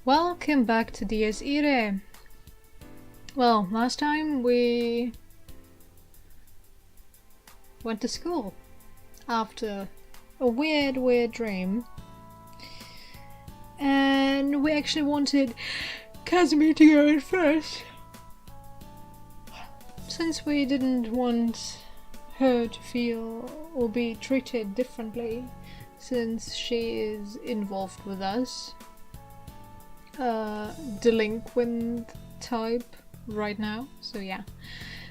Welcome back to DS Irae. Well, last time we went to school after a weird dream, and we actually wanted Casimir to go in first since we didn't want her to feel or be treated differently since she is involved with us. Delinquent type right now, so yeah.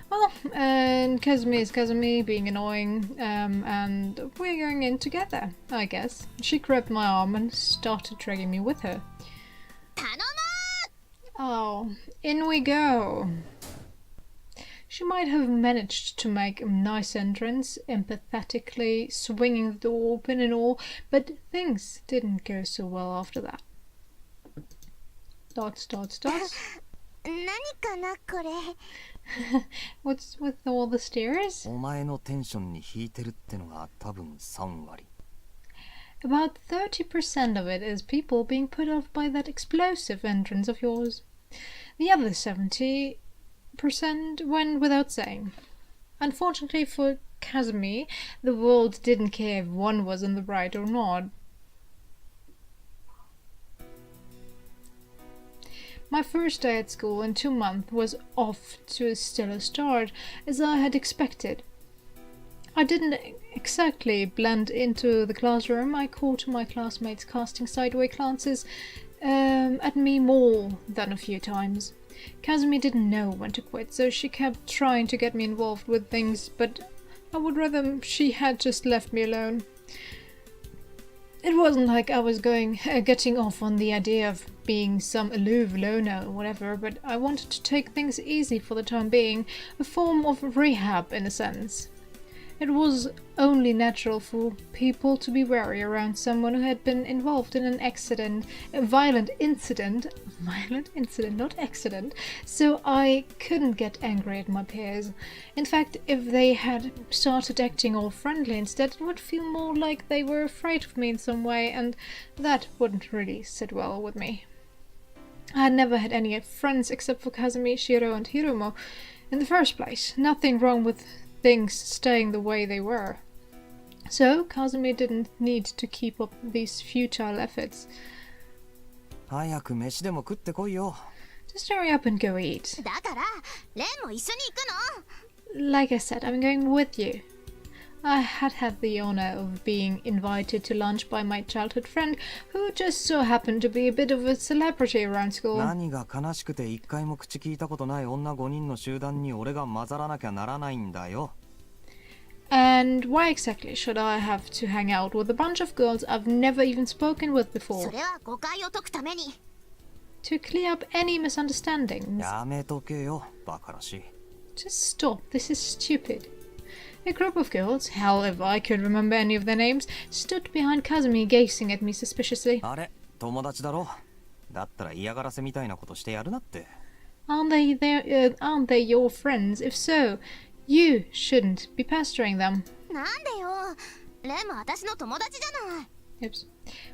Well, and Casimir is Casimir being annoying, and we're going in together, I guess. She grabbed my arm and started dragging me with her. Oh, in we go. She might have managed to make a nice entrance, empathetically swinging the door open and all, but things didn't go so well after that. Dots. 何かなこれ What's with all the stares? お前のテンションに引いてるってのが多分3割 About 30% of it is people being put off by that explosive entrance of yours. The other 70% went without saying. Unfortunately for Casimir, the world didn't care if one was in the right or not. My first day at school in 2 months was off to a stellar start, as I had expected. I didn't exactly blend into the classroom. I caught my classmates casting sideways glances at me more than a few times. Casimir didn't know when to quit, so she kept trying to get me involved with things, but I would rather she had just left me alone. It wasn't like I was getting off on the idea of being some aloof loner or whatever, but I wanted to take things easy for the time being, a form of rehab in a sense. It was only natural for people to be wary around someone who had been involved in a violent incident, not accident, so I couldn't get angry at my peers. In fact, if they had started acting all friendly instead, it would feel more like they were afraid of me in some way, and that wouldn't really sit well with me. I had never had any friends except for Casimir, Shiro, and Hiromo in the first place. Nothing wrong with things staying the way they were. So Casimir didn't need to keep up these futile efforts. 早く飯でも食ってこいよ Just hurry up and go eat. だからレンも一緒に行くの Like I said, I'm going with you. I had the honor of being invited to lunch by my childhood friend, who just so happened to be a bit of a celebrity around school. 何が悲しくて一回も口聞いたことない女5人の集団に俺が混ざらなきゃならないんだよ And why exactly should I have to hang out with a bunch of girls I've never even spoken with そ before? れは誤解を解くために To clear up any misunderstandings? やめとけよバカらしい Just stop, this is stupid. A group of girls, hell if I could remember any of their names, stood behind Casimir gazing at me suspiciously. あれ友達だろだったら嫌がらせみたいなことしてやるなって Aren't they your friends? If so, you shouldn't be pestering them. なんでよレンも私の友達じゃない Oops.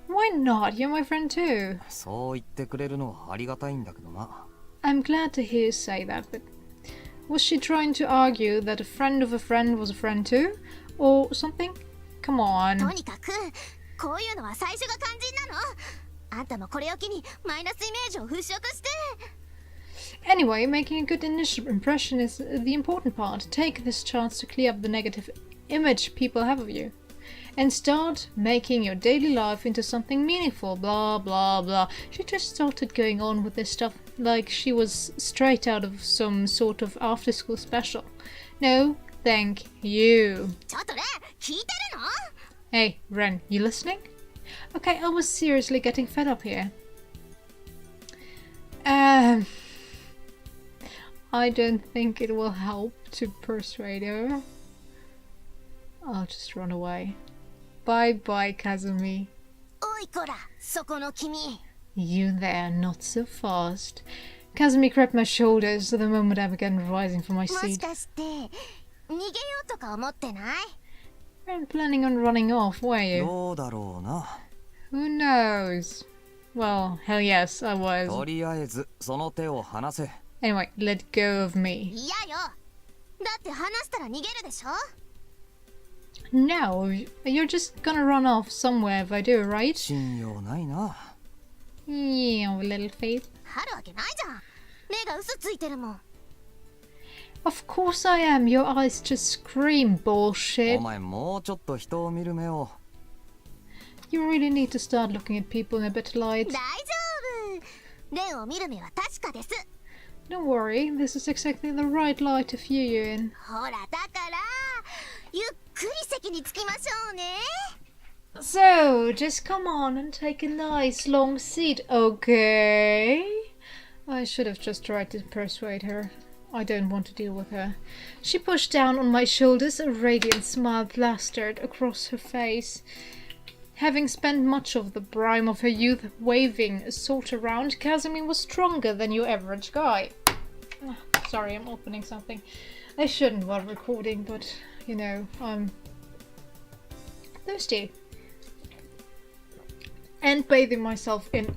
Why not? You're my friend too. そう言ってくれるのはありがたいんだけどな I'm glad to hear you say that, but was she trying to argue that a friend of a friend was a friend too? Or something? Come と on. にかくこういうのは最初が肝心なのあんたもこれを機にマイナスイメージを払拭して Anyway, making a good initial impression is the important part. Take this chance to clear up the negative image people have of you. And start making your daily life into something meaningful, blah blah blah. She just started going on with this stuff like she was straight out of some sort of after-school special. No, thank you. ちょっとレン聞いてるの Hey, Ren, you listening? Okay, I was seriously getting fed up here. I don't think it will help to persuade her. I'll just run away. Bye-bye, Kazumi. おいこらそこの君 You there, not so fast. Kazumi grabbed my shoulders the moment I began rising from my もし seat. かして逃げようとか思ってない You weren't planning on running off, were you? どうだろうな Who knows? Well, hell yes, I was. とりあえずその手を離せ。 Anyway, let go of me. 嫌よ。だって離したら逃げるでしょ。 No, you're just gonna run off somewhere if I do, right? 信用ないな。 Yeah, little faith. あるわけないじゃん。目が嘘ついてるもん。 Of course I am. Your eyes just scream お bullshit. 前もうちょっと人を見る目を。 You really need to start looking at people in a better light. 大丈夫。レンを見る目は確かです。 Don't worry, this is exactly the right light to view you in. ほらだからゆっくり席に着きましょうね。 So, just come on and take a nice long seat, okay? I should have just tried to persuade her. I don't want to deal with her. She pushed down on my shoulders, a radiant smile plastered across her face. Having spent much of the prime of her youth waving a sword around, Casimir was stronger than your average guy. Sorry, I'm opening something. I shouldn't while recording, but, you know, I'm thirsty. And bathing myself in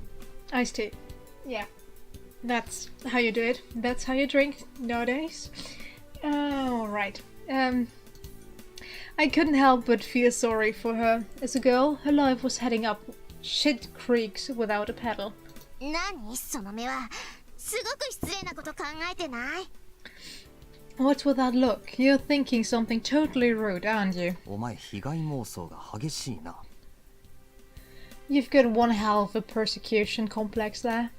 iced tea. Yeah, that's how you do it. That's how you drink nowadays. Alright. I couldn't help but feel sorry for her. As a girl, her life was heading up shit creeks without a paddle. 何その目は。すごく失礼なこと考えてない？ What's with that look? You're thinking something totally rude, aren't you? お前被害妄想が激しいな。 You've got one hell of a persecution complex there.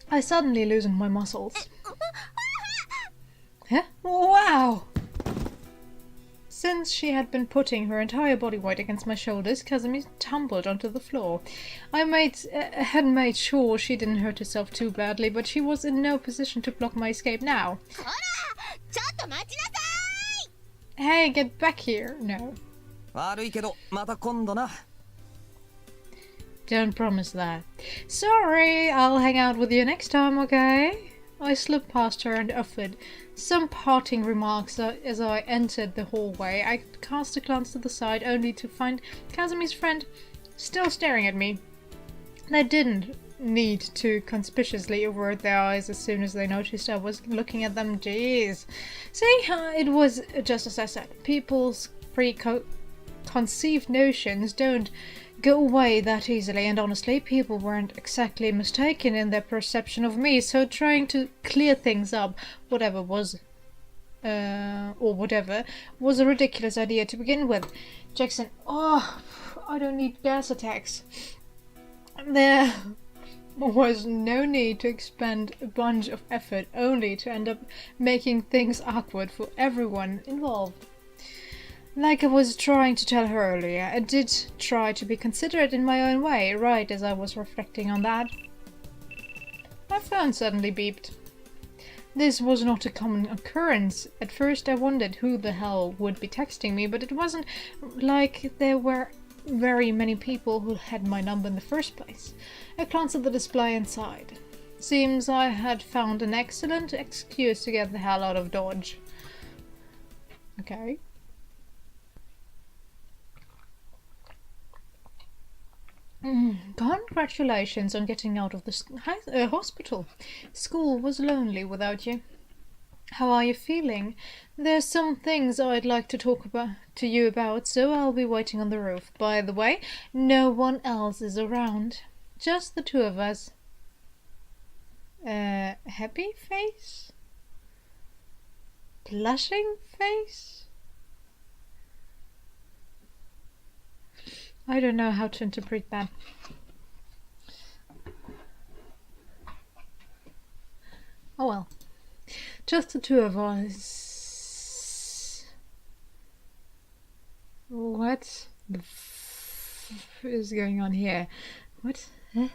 I suddenly loosened my muscles. Huh? Wow! Since she had been putting her entire body weight against my shoulders, Casimir tumbled onto the floor. I had made sure she didn't hurt herself too badly, but she was in no position to block my escape now. ほらちょっと待ちなさい。 Hey, get back here! No. 悪いけどまた今度な。 Don't promise that. Sorry, I'll hang out with you next time, okay? I slipped past her and offered some parting remarks as I entered the hallway. I cast a glance to the side only to find Casimir's friend still staring at me. They didn't need to conspicuously avert their eyes as soon as they noticed I was looking at them. Jeez. See, it was just as I said. People's preconceived notions don't go away that easily, and honestly, people weren't exactly mistaken in their perception of me, so trying to clear things up, whatever was a ridiculous idea to begin with. Jackson, oh, I don't need gas attacks. There was no need to expend a bunch of effort only to end up making things awkward for everyone involved. Like I was trying to tell her earlier, I did try to be considerate in my own way, right as I was reflecting on that. My phone suddenly beeped. This was not a common occurrence. At first I wondered who the hell would be texting me, but it wasn't like there were very many people who had my number in the first place. I glanced at the display and sighed. Seems I had found an excellent excuse to get the hell out of Dodge. Okay. Congratulations on getting out of the hospital. School was lonely without you. How are you feeling? There's some things I'd like to talk to you about, so I'll be waiting on the roof. By the way, no one else is around. Just the two of us. Happy face? Blushing face? I don't know how to interpret that. Oh well. Just the two of us. What the f is going on here? What? I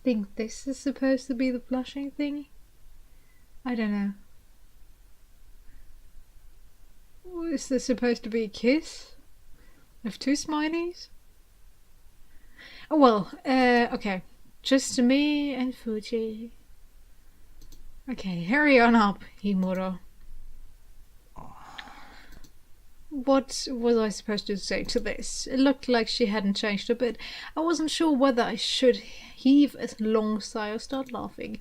think this is supposed to be the blushing thing. I don't know. Is this supposed to be a kiss? Of two smileys? Oh well, okay. Just me and Fuji. Okay, hurry on up, Himuro. What was I supposed to say to this? It looked like she hadn't changed a bit. I wasn't sure whether I should heave a long sigh or start laughing.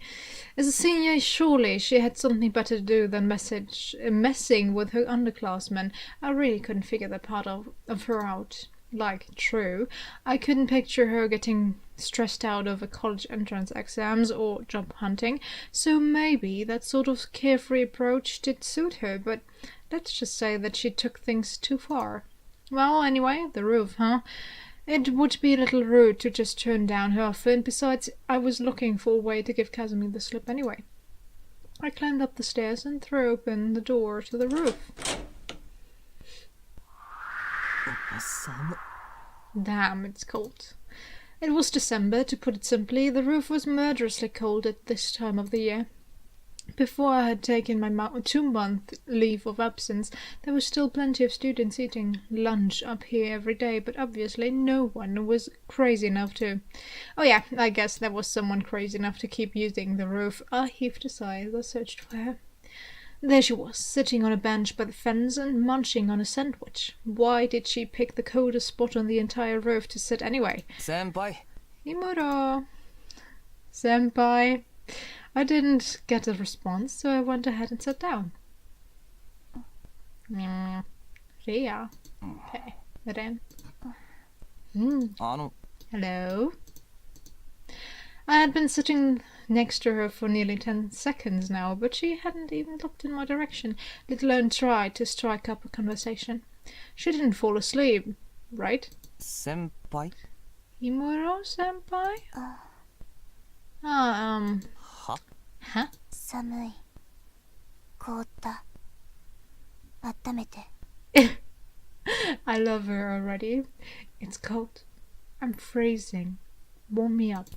As a senior, surely she had something better to do than messing with her underclassmen. I really couldn't figure that part of her out. Like, true, I couldn't picture her getting stressed out over college entrance exams or job hunting, so maybe that sort of carefree approach did suit her, but let's just say that she took things too far. Well, anyway, the roof, huh? It would be a little rude to just turn down her offer, and besides, I was looking for a way to give Casimir the slip anyway. I climbed up the stairs and threw open the door to the roof. Damn, it's cold. It was December, to put it simply. The roof was murderously cold at this time of the year. Before I had taken my 2-month leave of absence, there were still plenty of students eating lunch up here every day, but obviously no one was crazy enough to... Oh yeah, I guess there was someone crazy enough to keep using the roof. I heaved a sigh as I searched for her. There she was, sitting on a bench by the fence and munching on a sandwich. Why did she pick the coldest spot on the entire roof to sit anyway? Senpai. Imura. Senpai. I didn't get a response, so I went ahead and sat down. Ria. Okay, Ren. Hello. I had been sitting next to her for nearly 10 seconds now, but she hadn't even looked in my direction, let alone tried to strike up a conversation. She didn't fall asleep, right? Senpai? Imuro-senpai? Huh? 寒い。凍った。温めて。I love her already. It's cold. I'm freezing. Warm me up.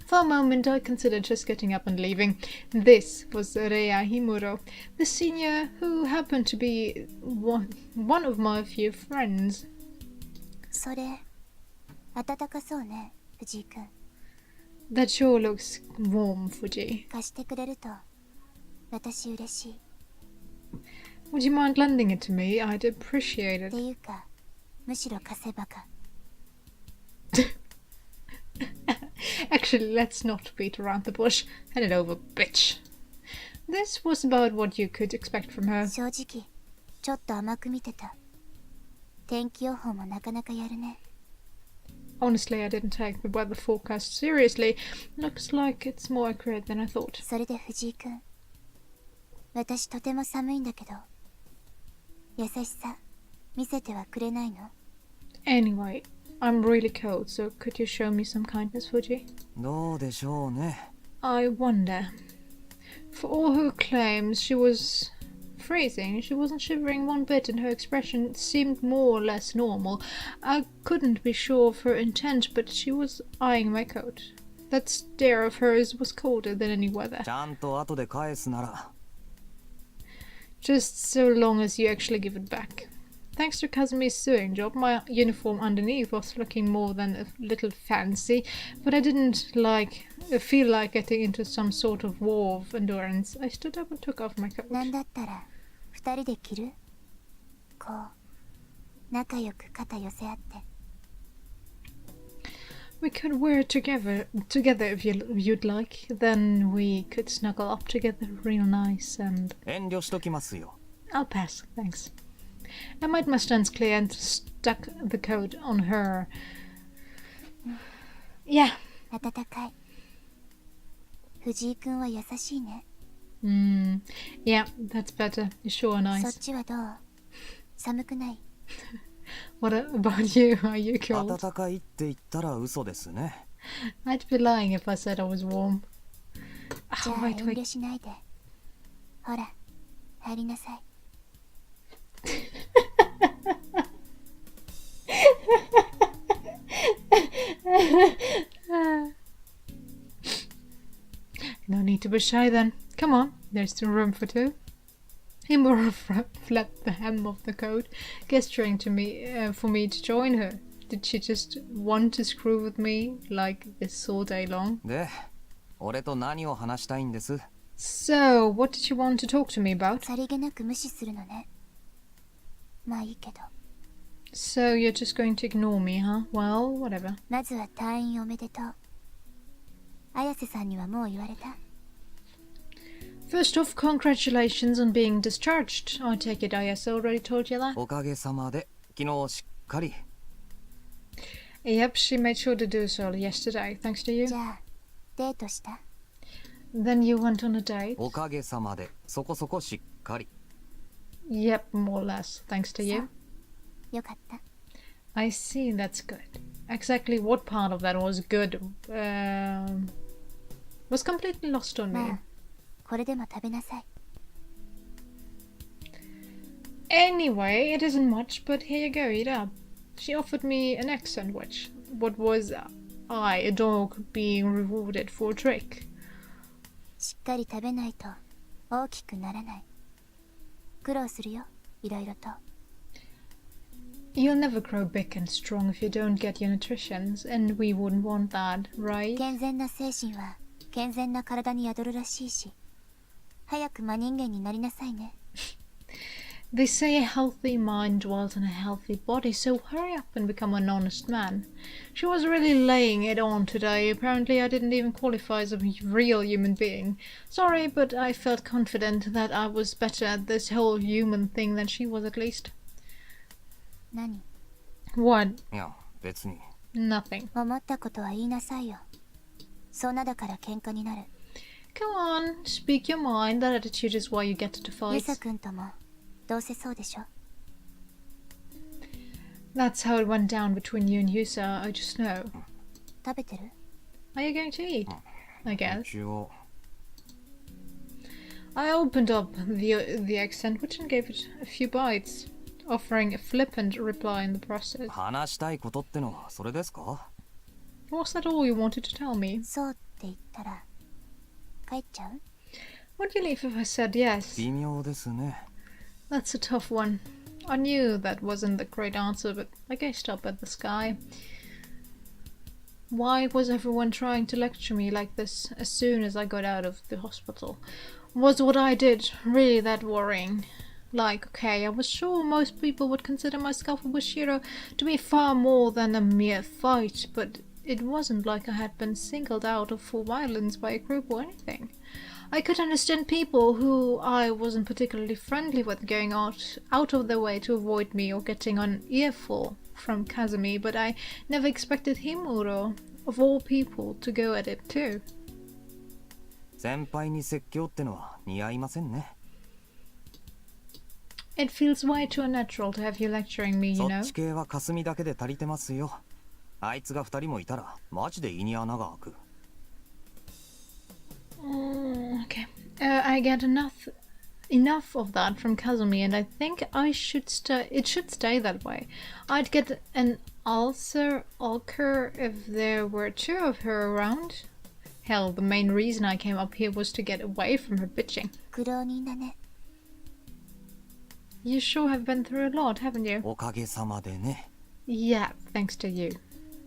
For a moment I considered just getting up and leaving. This was Rea Himuro, the senior who happened to be one of my few friends. それ、暖かそうね、藤井くん。 That sure looks warm, Fuji. 貸してくれると、私嬉しい。 Would you mind lending it to me? I'd appreciate って it. いうか、むしろ貸せばか。 Actually, let's not beat around the bush. Hand it over, bitch. This was about what you could expect from her. 正直、ちょっと甘く見てた。天気予報もなかなかやるね。 Honestly, I didn't take the weather forecast seriously. Looks like it's more accurate than I thought. それで藤井くん、私とても寒いんだけど、優しさ見せてはくれないの？ Anyway, I'm really cold, so could you show me some kindness, Fuji? どうでしょうね。 I wonder. For all her claims, she was freezing. She wasn't shivering one bit, and her expression seemed more or less normal. I couldn't be sure of her intent, but she was eyeing my coat. That stare of hers was colder than any weather. ちゃんと後で返すなら。 Just so long as you actually give it back. Thanks to Kazumi's sewing job, my uniform underneath was looking more than a little fancy, but I didn't feel like getting into some sort of war of endurance. I stood up and took off my coat. なんだったら二人で着る？こう仲良く肩寄せ合って。 We could wear it together if you'd like. Then we could snuggle up together real nice and... 遠慮しときますよ。 I'll pass, thanks. I made my stance clear and stuck the coat on her. Yeah. 暖かい。藤井くんは優しいね。Yeah, that's better. You're sure そっ nice. ちはどう？寒くない？ What about you? Are you cold? 暖かいって言ったら嘘ですね。 I'd be lying if I said I was warm. じゃ Oh, あ遠 wait, 慮 wait. しないで。ほら、入りなさい。 No need to be shy then. Come on, there's still room for two. Himura flapped the hem of the coat, gesturing to me for me to join her. Did she just want to screw with me like this all day long? で、俺と何を話したいんです？ So, what did you want to talk to me about? さりげなく無視するのね。まあいいけど。So, you're just going to ignore me, huh? Well, whatever. まずは退院おめでとう。綾瀬さんにはもう言われた？ First off, congratulations on being discharged. I take it Ayase already told you that? おかげさまで昨日しっかり。 Yep, she made sure to do so yesterday, thanks to you. じゃあ、デートした？ Then you went on a date? おかげさまでそこそこしっかり。 Yep, more or less, thanks to you. よかった。 I see, that's good. Exactly what part of that was good was completely lost on ま me. あ、これでも食べなさい。 Anyway, it isn't much, but here you go, eat up. She offered me an egg sandwich. What was I, a dog, being rewarded for a trick? しっかり食べないと大きくならない。苦労するよ、いろいろと。 You'll never grow big and strong if you don't get your nutritions, and we wouldn't want that, right? 健全な精神は健全な体に宿るらしいし、早く真人間になりなさいね。 They say a healthy mind dwells in a healthy body, so hurry up and become an honest man. She was really laying it on today. Apparently I didn't even qualify as a real human being. Sorry, but I felt confident that I was better at this whole human thing than she was at least. 何？ What? いや別に。 Nothing. 思ったことは言いなさいよ。そんなだから喧嘩になる。 Come on, speak your mind. That attitude is why you get to ユ fight. サ君ともどうせそうでしょ。 That's how it went down between you and Yusa, I just know. 食べてる？ Are you going to eat? I guess. 一応。 I opened up the egg sandwich and gave it a few bites, offering a flippant reply in the process. 話したいことってのはそれですか？ Was that all you wanted to tell me? そうって言ったら帰っちゃう？ Would you leave if I said yes? 微妙ですね。 That's a tough one. I knew that wasn't the great answer, but I gazed up at the sky. Why was everyone trying to lecture me like this as soon as I got out of the hospital? Was what I did really that worrying? Like, okay, I was sure most people would consider my scuffle with Shiro to be far more than a mere fight, but it wasn't like I had been singled out for violence by a group or anything. I could understand people who I wasn't particularly friendly with going out of their way to avoid me or getting an earful from Kazumi, but I never expected Himuro, of all people, to go at it too. 先輩に説教ってのは似合いませんね。 It feels way too unnatural to have you lecturing me, you そ know. っち系は霞だけで足りてますよ。あいつが二人もいたらマジで胃に穴が開く。 Okay. I get enough of that from Kazumi, and I think it should stay that way. I'd get an ulcer if there were two of her around. Hell, the main reason I came up here was to get away from her bitching. 苦労人だね。 You sure have been through a lot, haven't you? おかげさまでね。 Yeah, thanks to you.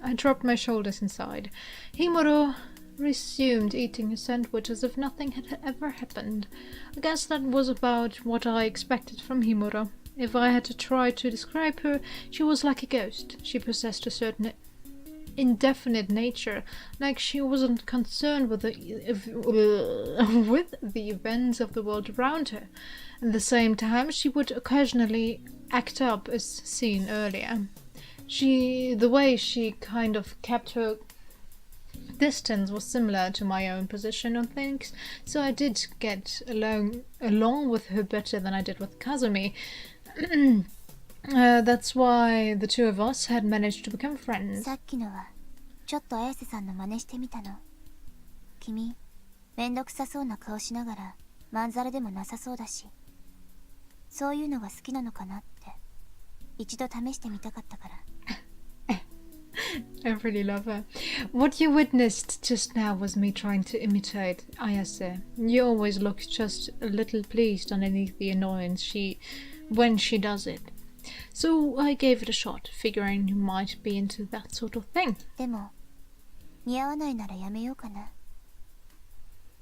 I dropped my shoulders inside. Himuro resumed eating his sandwich as if nothing had ever happened. I guess that was about what I expected from Himuro. If I had to try to describe her, she was like a ghost. She possessed a certain indefinite nature, like she wasn't concerned with the events of the world around her. At the same time, she would occasionally act up as seen earlier. The way she kind of kept her distance was similar to my own position on things, so I did get along with her better than I did with Kazumi. That's why the two of us had managed to become friends. さっきのはちょっと綾瀬さんの真似してみたの。君、めんどくさそうな顔しながらまんざらでもなさそうだし、そういうのが好きなのかなって一度試してみたかったから。I really love her. What you witnessed just now was me trying to imitate Ayase. You always look just a little pleased underneath the annoyance when she does it. So I gave it a shot, figuring you might be into that sort of thing. でも似合わないならやめようかな。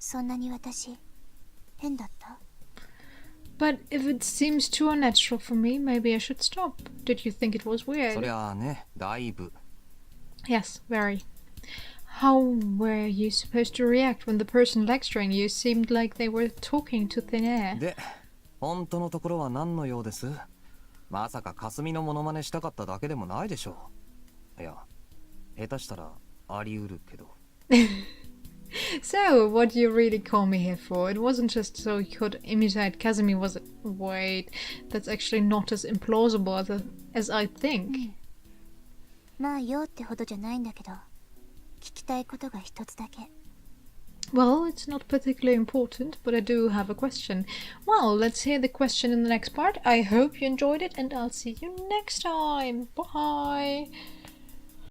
そんなに私変だった？ But if it seems too unnatural for me, maybe I should stop. Did you think it was そ weird? りゃあね、だいぶ。 Yes, very. How were you supposed to react when the person lecturing you seemed like they were talking to thin air? で、本当のところは何のようです？まさか霞のモノマネしたかっただけでもないでしょう。いや、下手したらあり得るけど。So, what do you really call me here for? It wasn't just so you could imitate Kazumi, was it? Wait, that's actually not as implausible as I think. まあ用ってほどじゃないんだけど、聞きたいことが一つだけ。 Well, it's not particularly important, but I do have a question. Well, let's hear the question in the next part. I hope you enjoyed it, and I'll see you next time. Bye!